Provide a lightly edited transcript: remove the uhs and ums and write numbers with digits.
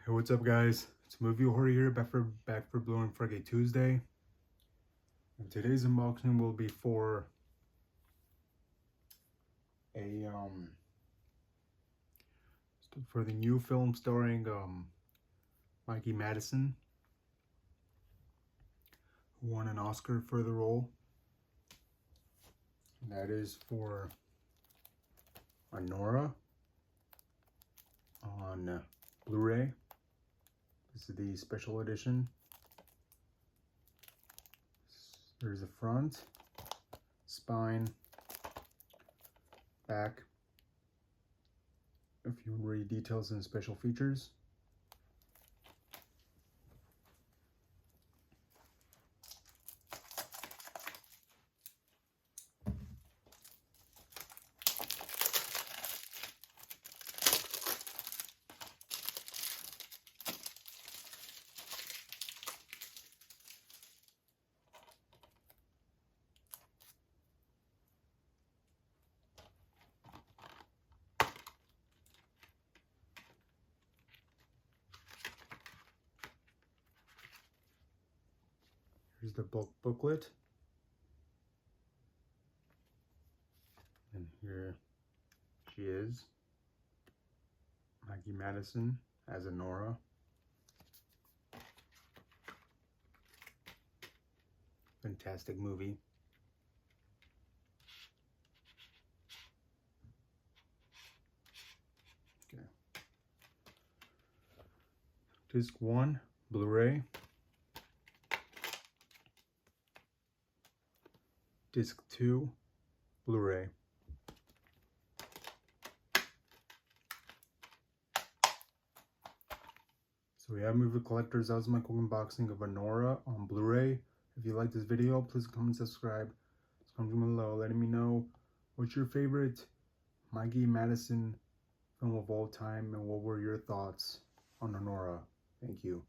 Hey, what's up, guys? It's Movie Horror here, back for Blue Friday Tuesday. And today's unboxing will be for a for the new film starring Mikey Madison, who won an Oscar for the role. And that is for Anora on Blu-ray. This is the special edition. There's the front, spine, back, a few more details and special features. Here's the booklet. And here she is, Mikey Madison as Anora. Fantastic movie. Okay. Disc 1, Blu-ray. Disc 2, Blu-ray. So we have Movie Collectors. That was my quick unboxing of Anora on Blu-ray. If you like this video, please comment, subscribe. Just comment below letting me know what's your favorite Mikey Madison film of all time and what were your thoughts on Anora. Thank you.